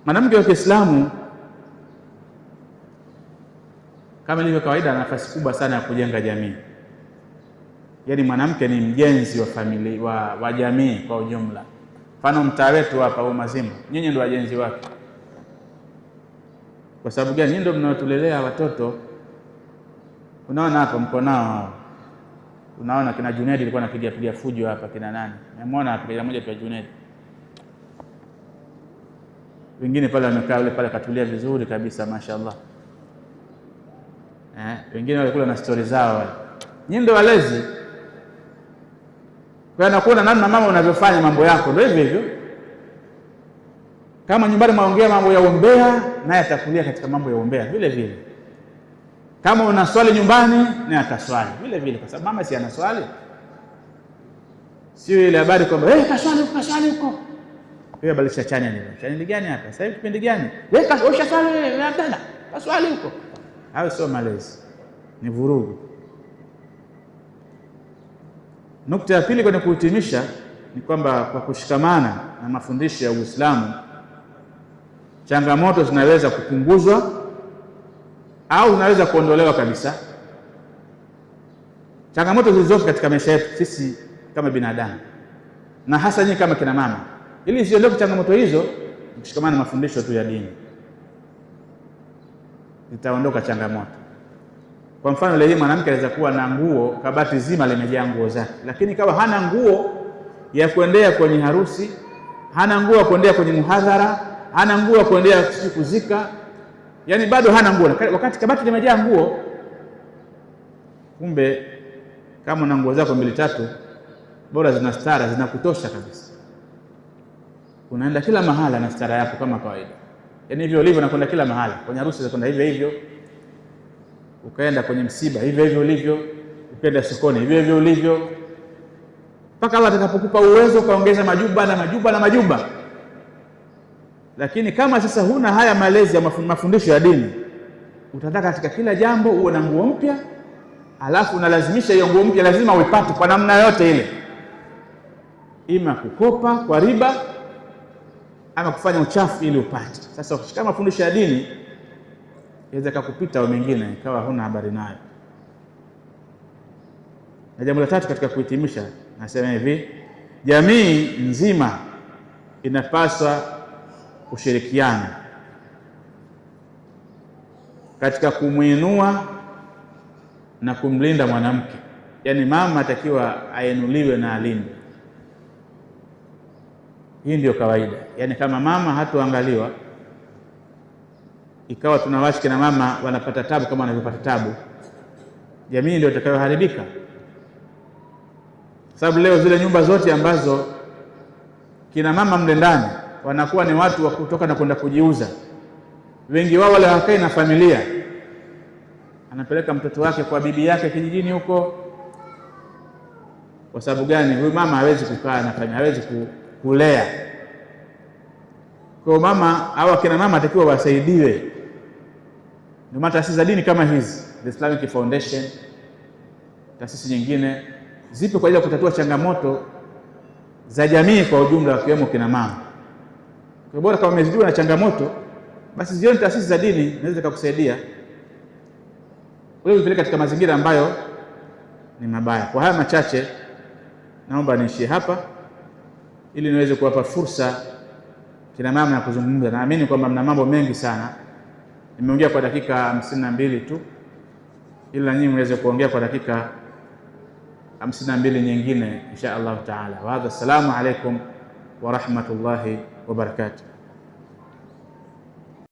Mwanamke wa Kiislamu kama ilivyo kawaida ana nafasi kubwa sana ya kujenga jamii. Yaani mwanamke ni mjenzi wa familia wa jamii kwa ujumla. Mfano mtaa wetu hapa au Mazimbu, nyinyi ndio wajenzi wake. Kwa sababu gani? Nyinyi ndio mnaotulelea watoto. Unaona hapa mko nao hao. Unaona kina Junaid alikuwa anapiga fujo hapa, kina nani? Nimeona hapa kila mmoja pia Junaid. Wengine pale wamekaa yule pale katulia vizuri kabisa mashaallah. Wengine walikula na story zao wale. Nyinyi ndio walezi. Kwa anakuona namna mama unavyofanya mambo yako ndio hivyo hivyo. Kama nyumbani mwaongea mambo ya umbea, naye atakulia katika mambo ya umbea vile vile. Kama una swali nyumbani, naye ataswali vile vile, kwa sababu mama si ana swali. Sio ile habari kwamba kaswali huko. Wewe balisha chanya nini? Chanya gani hapa? Sasa hivi kipindi gani? Wewe kasha swali wewe Abdalla. Kaswali huko. Hayo sio malezi. Ni vurugu. Nukta ya pili kwenye kuhitimisha ni kwamba kwa kushikamana na mafundisho ya Uislamu, changamoto zinaweza kupunguzwa au zinaweza kuondolewa kabisa. Changamoto zilizopo katika maisha yetu sisi kama binadamu na hasa nyinyi kama kina mama, ili ziondoke changamoto hizo, kushikamana na mafundisho tu ya dini, zitaondoka changamoto. Kwa mfano leo mwanamke anaweza kuwa na nguo kabati zima limejaa nguo zake, lakini kama hana nguo ya kuendea kwenye harusi, hana nguo ya kuendea kwenye muhadhara, hana nguo ya kuendea kuzika, yani bado hana nguo, wakati kabati limejaa nguo. Kumbe kama una nguo zako 2-3 bora zina stara, zinakutosha kabisa, unaenda kila mahala na stara yako kama kawaida. Yani hivyo ulivyo unakwenda kila mahala, kwenye harusi unakwenda hivyo hivyo, ukaenda kwenye msiba hivyo hivyo ulivyo, ukaenda sokoni hivyo hivyo ulivyo, mpaka Allah atakapokupa uwezo ukaongeza majuba. Lakini kama sasa huna haya malezi ya mafundisho ya dini, utataka katika kila jambo uwe na nguo mpya, alafu unalazimisha hiyo nguo mpya lazima uipate kwa namna yote ile, ima kukopa kwa riba ama kufanya uchafu ili upate. Sasa ukishika mafundisho ya dini inaweza kukupita au mengine ikawa huna habari nayo. Na jambo la tatu katika kuhitimisha, nasema hivi, jamii nzima inapaswa kushirikiana katika kumuinua na kumlinda mwanamke. Yaani mama atakiwa ainuliwe na alindwe. Hii ndio kawaida. Yaani kama mama hatuangaliwa, ikawa tunawashi kina mama wanapata tabu kama wanavyopata tabu, jamii ndio itakayoharibika. Sababu leo zile nyumba zote ambazo kina mama mle ndani wanakuwa ni watu wa kutoka na kwenda kujiuza, wengi wao wale hawakai na familia, anapeleka mtoto wake kwa bibi yake kijijini huko. Kwa sababu gani? Huyu mama hawezi kukaa na familia, hawezi kulea. Kwa mama au kina mama atakiwa wasaidiwe. Ndio maana taasisi za dini kama hizi, The Islamic Foundation, taasisi nyingine zipo kwa ajili ya kutatua changamoto za jamii kwa ujumla, wakiwemo kina mama. Kwa bora kama umezidiwa na changamoto, basi zione taasisi za dini zinaweza kukusaidia wewe upeleke katika mazingira ambayo ni mabaya. Kwa haya machache naomba niishie hapa ili niweze kuwapa fursa kina mama na kuzungumza. Naamini kwamba mna mambo mengi sana. Nimeongea kwa dakika 52 tu, ila nyinyi mweze kuongea kwa dakika 52 nyingine insha Allah taala. Wa hadha, assalamu alaikum wa rahmatullahi wa barakatuh.